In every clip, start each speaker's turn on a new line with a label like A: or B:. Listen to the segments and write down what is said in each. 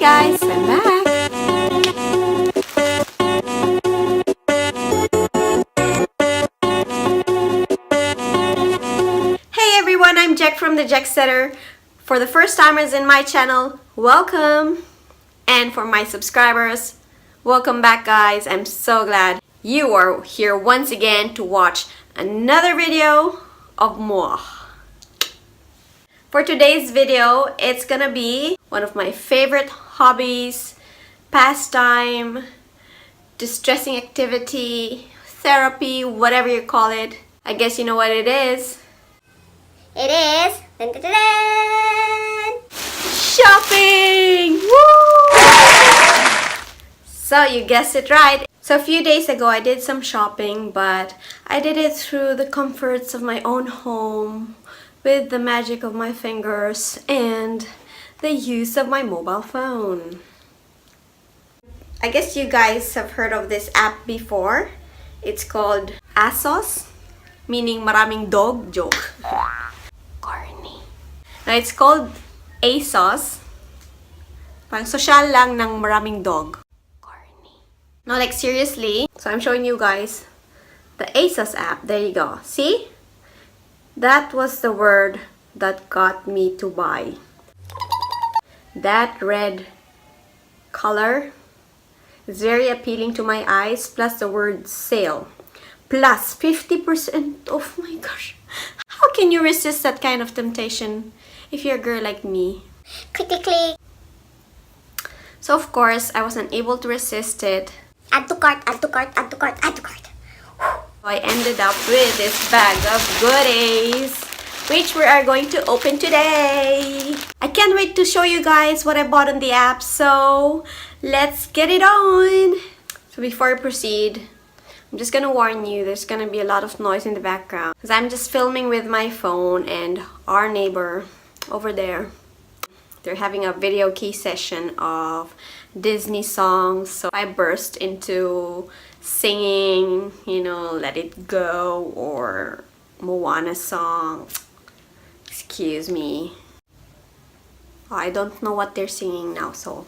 A: guys, I'm back. Hey everyone, I'm Jeck from the Jecksetter. For the first timers in my channel, welcome. And for my subscribers, welcome back guys. I'm so glad you are here once again to watch another video of moi. For today's video, it's gonna be one of my favorite hobbies, pastime, distressing activity, therapy, whatever you call it. I guess you know what it is.
B: It is dun, dun, dun, dun.
A: Shopping! Woo! So you guessed it right. So a few days ago I did some shopping, but I did it through the comforts of my own home with the magic of my fingers and the use of my mobile phone. I guess you guys have heard of this app before. It's called ASOS, meaning maraming dog. Joke. Corny. Now it's called ASOS. Parang social lang ng maraming dog. Corny. No, like seriously. So I'm showing you guys the ASOS app. There you go. See? That was the word that got me to buy. That red color is very appealing to my eyes, plus the word sale. Plus 50% off. Oh my gosh. How can you resist that kind of temptation if you're a girl like me?
B: Click, click, click.
A: So of course, I wasn't able to resist it.
B: Add to cart, add to cart, add to cart, add to cart.
A: I ended up with this bag of goodies, which we are going to open today. I can't wait to show you guys what I bought on the app, so let's get it on. So before I proceed, I'm just gonna warn you, there's gonna be a lot of noise in the background because I'm just filming with my phone, and our neighbor over there, they're having a video key session of Disney songs. So I burst into singing, you know, Let It Go or Moana song. Excuse me. Oh, I don't know what they're singing now, so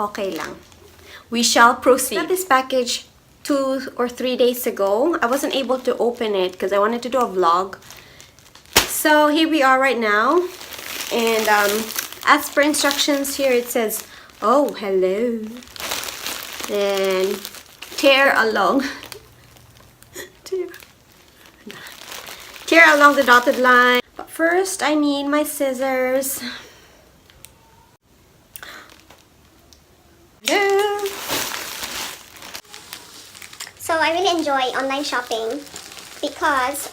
A: okay lang. We shall proceed. I got this package 2 or 3 days ago. I wasn't able to open it because I wanted to do a vlog. So here we are right now. And as per instructions here, it says, oh, hello. Then tear along the dotted line. But first I need my scissors.
B: So I really enjoy online shopping because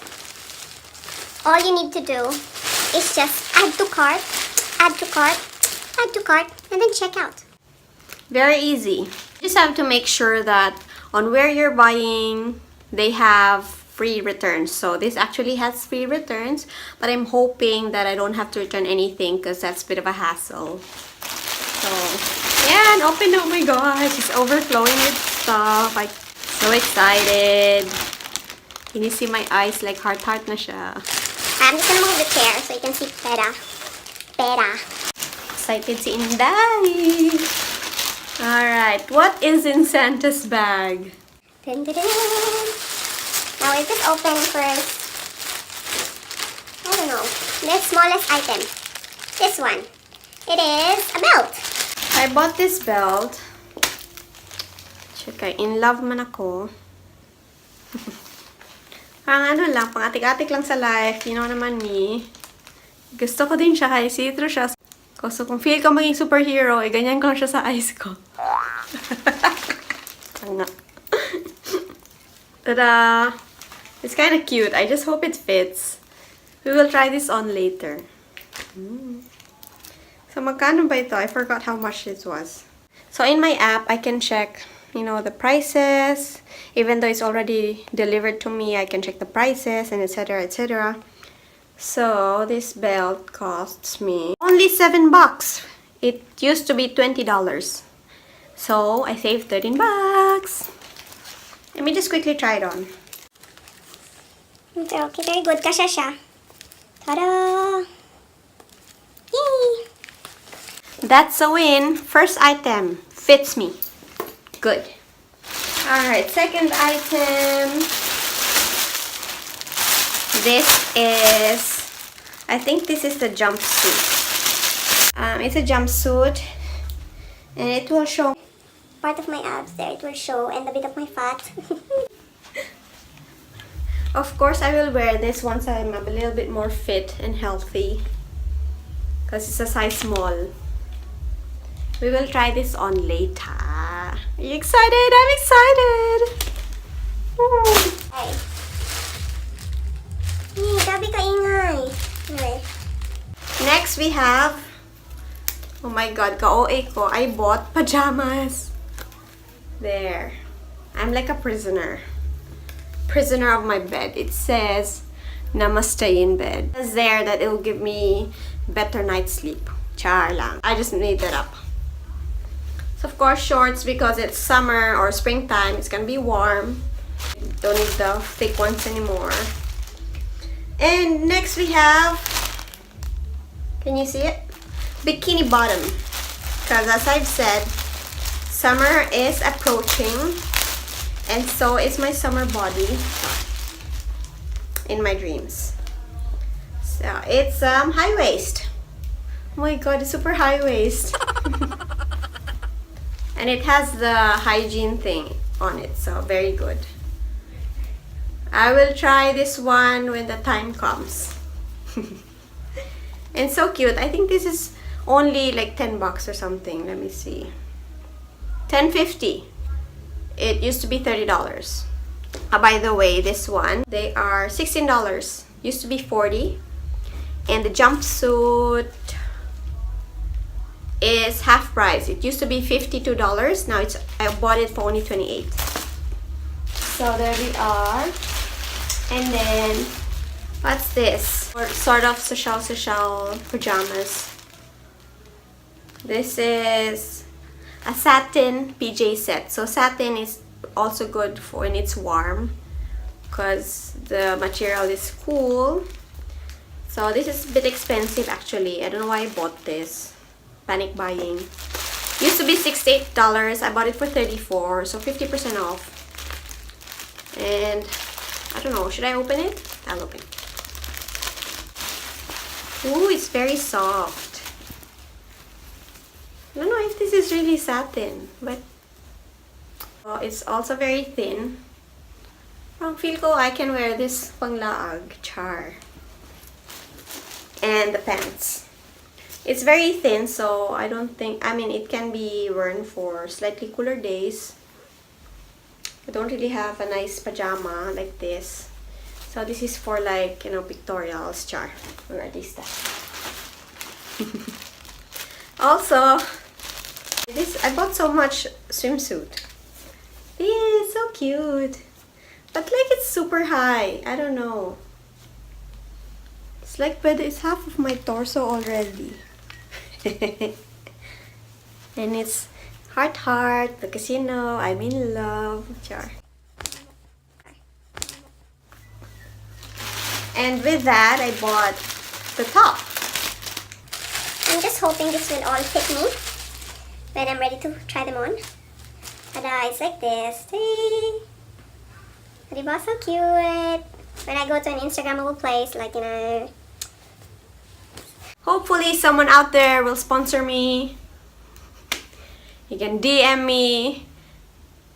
B: all you need to do is just add to cart, add to cart, add to cart, and then check out.
A: Very easy. You just have to make sure that on where you're buying, they have free returns. So this actually has free returns, but I'm hoping that I don't have to return anything because that's a bit of a hassle. So yeah, and open, oh my gosh, it's overflowing with stuff. I'm so excited. Can you see my eyes like heart na siya?
B: I'm just gonna move the chair so you can see better. Better.
A: Excited si Inday. Alright, what is in Santa's bag?
B: Dun, dun, dun. Now is this open first? I don't know. The smallest item. This one. It is a belt.
A: I bought this belt. Tsaka, in love man ako. Parang ano lang, pang-atik-atik lang sa life. You know naman me. Gusto ko din siya, kaya see-through siya. So kung feel ko maging superhero, ganyan ko lang siya sa eyes ko. Ta-da! It's kind of cute. I just hope it fits. We will try this on later. So magkano ba ito? I forgot how much this was. So in my app, I can check, you know, the prices. Even though it's already delivered to me, I can check the prices and etc. etc. So this belt costs me only $7. It used to be $20. So I saved $13. Let me just quickly try it on.
B: Okay, very good. Kasha siya. Ta-da! Yay!
A: That's a win. First item fits me. Good. Alright, second item. This is, I think this is the jumpsuit. It's a jumpsuit and it will show
B: Part of my abs there, it will show, and a bit of my fat.
A: Of course, I will wear this once I'm a little bit more fit and healthy because it's a size small. We will try this on later. Are you excited? I'm excited!
B: Hey. Gabi kaingay. Okay.
A: Next, we have, oh my god, ka-OA ko, I bought pajamas. There. I'm like a prisoner. Prisoner of my bed. It says, Namaste in bed. It says there that it will give me better night's sleep. Char lang. I just made that up. So of course, shorts because it's summer or springtime. It's gonna be warm. Don't need the thick ones anymore. And next we have, can you see it? Bikini bottom. Because as I've said, summer is approaching and so is my summer body in my dreams. So it's high waist. Oh my god, it's super high waist. And it has the hygiene thing on it, so very good. I will try this one when the time comes. And so cute. I think this is only like 10 bucks or something. Let me see. $10.50. It used to be $30. By the way, this one, they are $16. Used to be $40. And the jumpsuit is half price. It used to be $52. Now I bought it for only $28. So there we are. And then what's this? Or sort of social pajamas. This is a satin PJ set. So satin is also good for when it's warm because the material is cool. So this is a bit expensive actually. I don't know why I bought this. Panic buying. Used to be $68. I bought it for $34, so 50% off. And I don't know, should I open it? I'll open it. Ooh, it's very soft. I don't know if this is really satin, but it's also very thin. Parang feel ko I can wear this panglaag, char. And the pants. It's very thin, so I don't think, I mean, it can be worn for slightly cooler days. I don't really have a nice pajama like this. So this is for like, you know, pictorials, char, or artista. Also, I bought so much swimsuit. Yeah, so cute. But like it's super high. I don't know. It's like, but it's half of my torso already. And it's heart because you know I'm in love. Char. And with that, I bought the top.
B: I'm just hoping this will all fit me when I'm ready to try them on. Tada, it's like this. Diba, so cute. When I go to an Instagrammable place, like, you know.
A: Hopefully someone out there will sponsor me. You can DM me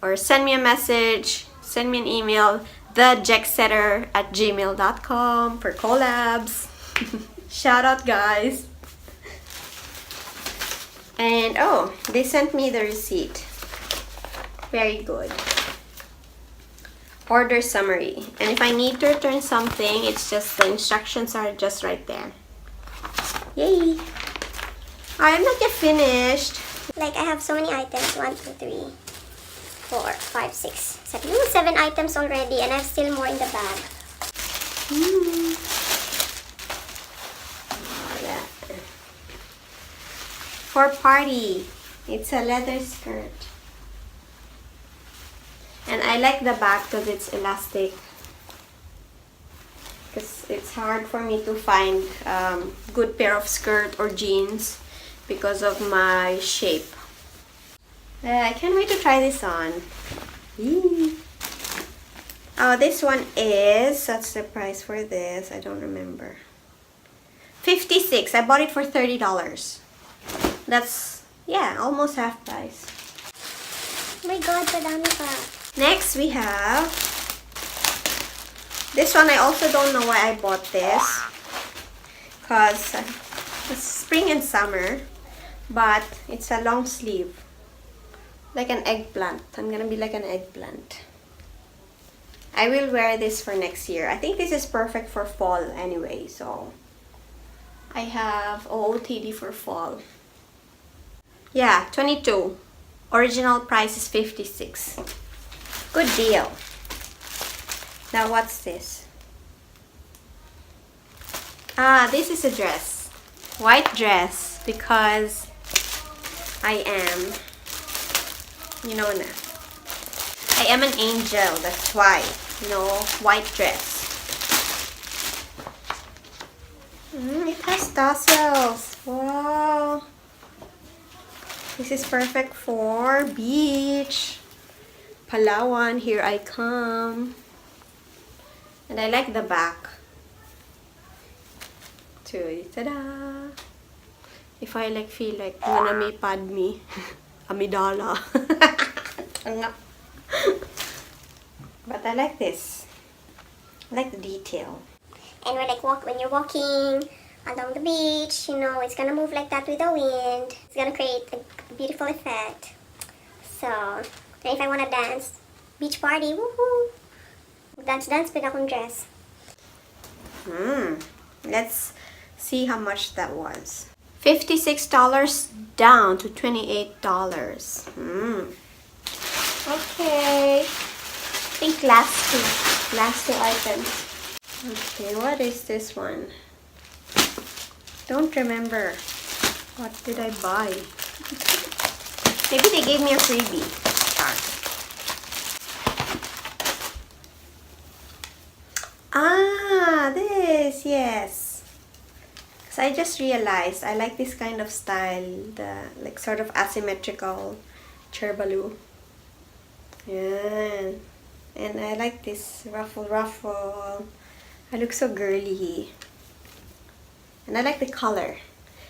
A: or send me a message, send me an email, thejecksetter@gmail.com for collabs. Shout out, guys. And oh, they sent me the receipt. Very good. Order summary. And if I need to return something, it's just the instructions are just right there. Yay! I'm not yet finished.
B: Like, I have so many items. 1, 2, 3, 4, 5, 6, 7. Ooh, 7 items already, and I have still more in the bag.
A: For party. It's a leather skirt. And I like the back because it's elastic. Because it's hard for me to find good pair of skirt or jeans because of my shape. I can't wait to try this on. Yee. Oh, this one is, what's the price for this? I don't remember. $56. I bought it for $30. That's, yeah, almost half price.
B: Oh my god, madami pa.
A: Next, we have this one. I also don't know why I bought this, because it's spring and summer, but it's a long sleeve, like an eggplant. I'm gonna be like an eggplant. I will wear this for next year. I think this is perfect for fall anyway, so I have OOTD for fall. Yeah, 22. Original price is 56. Good deal. Now what's this? Ah, this is a dress. White dress, because I am, you know na, I am an angel, that's why, you know, white dress. It has tassels. Wow. This is perfect for beach. Palawan, here I come. And I like the back too. Ta-da! If I like feel like nanami padmi, amidala. But I like this. I like the detail.
B: And we're like, when you're walking along the beach, you know, it's gonna move like that with the wind. It's gonna create a beautiful effect. So, then if I wanna dance, beach party, woohoo! Dance with akong dress.
A: Let's see how much that was. $56 down to $28. Okay. I think last two items. Okay, what is this one? Don't remember. What did I buy? Maybe they gave me a freebie. Ah, this, yes. Because I just realized I like this kind of style, the like sort of asymmetrical cherbaloo. Yeah. And I like this ruffle. I look so girly. And I like the color.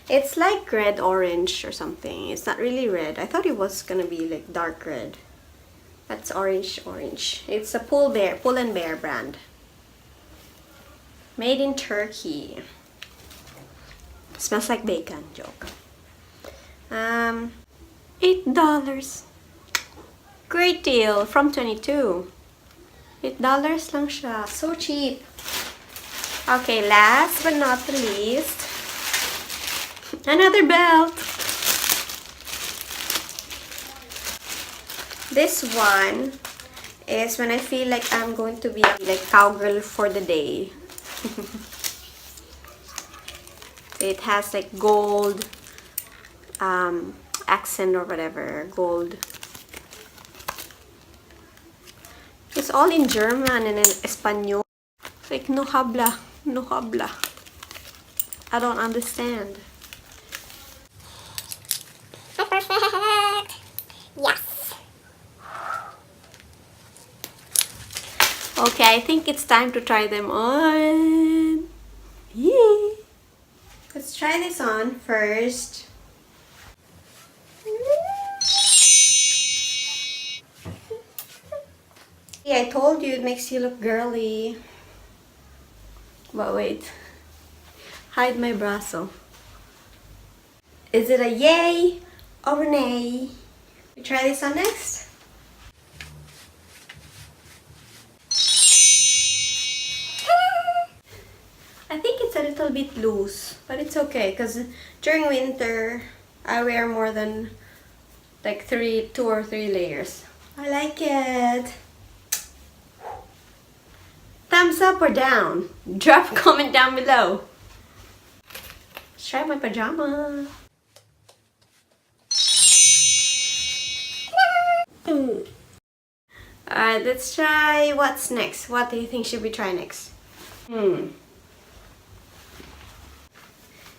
A: It's like red orange or something. It's not really red. I thought it was gonna be like dark red. That's orange. It's a Pull and Bear brand. Made in Turkey. Smells like bacon. Joke. $8. Great deal from 22. $8 lang siya. So cheap. Okay, last but not the least, another belt. This one is when I feel like I'm going to be like cowgirl for the day. It has like gold accent or whatever, gold. It's all in German and in Espanol. Like no habla. I don't understand.
B: Perfect. Yes.
A: Okay, I think it's time to try them on. Yay! Let's try this on first. Yeah, I told you it makes you look girly. But wait. Hide my brasso. Is it a yay or a nay? We try this on next? I think it's a little bit loose, but it's okay because during winter I wear more than like 2 or 3 layers. I like it. Thumbs up or down? Drop a comment down below. Let's try my pajama. Alright, let's try what's next. What do you think should we try next?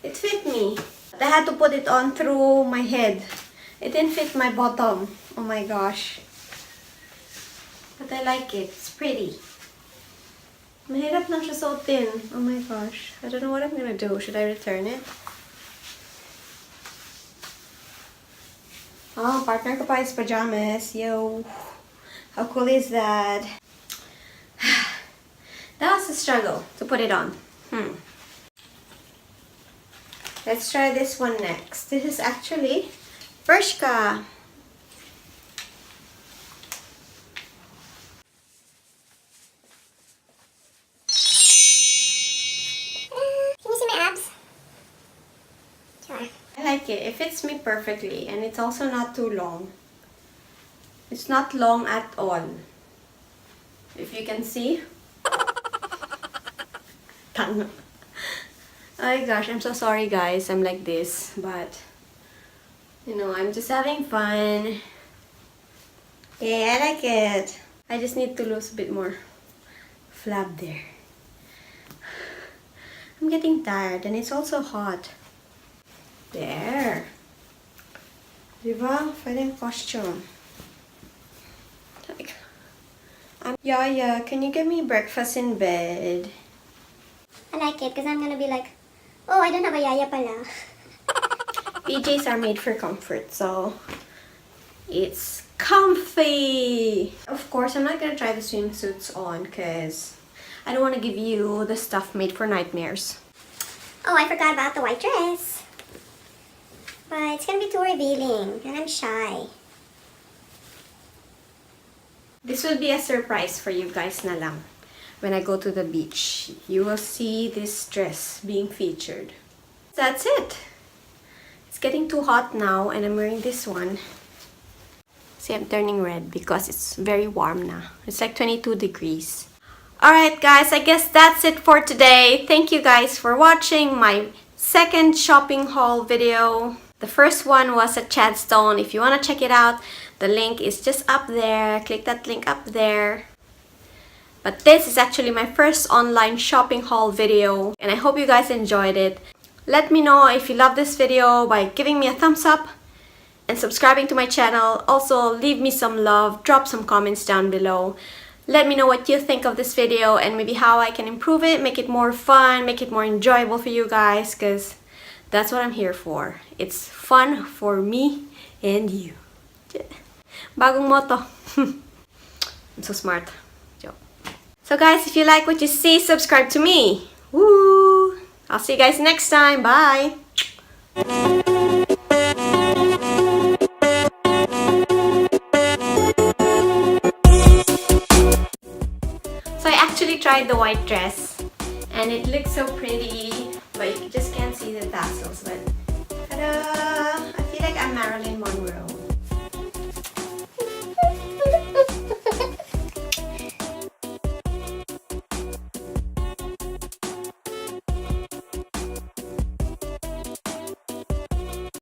A: It fit me. I had to put it on through my head. It didn't fit my bottom. Oh my gosh. But I like it. It's pretty. Mahirap lang siya suotin. Oh my gosh. I don't know what I'm gonna do. Should I return it? Oh, partner ko pa is pajamas. Yo. How cool is that? That was a struggle to put it on. Let's try this one next. This is actually Bershka.
B: Can you see my abs? Sure.
A: I like it. It fits me perfectly and it's also not too long. It's not long at all. If you can see. Tanga. Oh my gosh, I'm so sorry guys. I'm like this, but you know, I'm just having fun. Yeah, I like it. I just need to lose a bit more flab there. I'm getting tired and it's also hot. There. Diba? Pwedeng costume. Like, Yaya, can you give me breakfast in bed?
B: I like it because I'm gonna be like, oh, I don't have a yaya pala.
A: PJs are made for comfort, so it's comfy. Of course, I'm not gonna try the swimsuits on because I don't want to give you the stuff made for nightmares.
B: Oh, I forgot about the white dress. But it's gonna be too revealing and I'm shy.
A: This will be a surprise for you guys na lang. When I go to the beach, you will see this dress being featured. That's it. It's getting too hot now and I'm wearing this one. See, I'm turning red because it's very warm now. It's like 22 degrees. Alright guys, I guess that's it for today. Thank you guys for watching my second shopping haul video. The first one was at Chadstone. If you want to check it out, the link is just up there. Click that link up there. But this is actually my first online shopping haul video and I hope you guys enjoyed it. Let me know if you love this video by giving me a thumbs up and subscribing to my channel. Also, leave me some love, drop some comments down below. Let me know what you think of this video and maybe how I can improve it, make it more fun, make it more enjoyable for you guys, because that's what I'm here for. It's fun for me and you. Bagong motto. I'm so smart. So guys, if you like what you see, subscribe to me. Woo! I'll see you guys next time. Bye! So I actually tried the white dress and it looks so pretty, but you just can't see the tassels. But ta-da!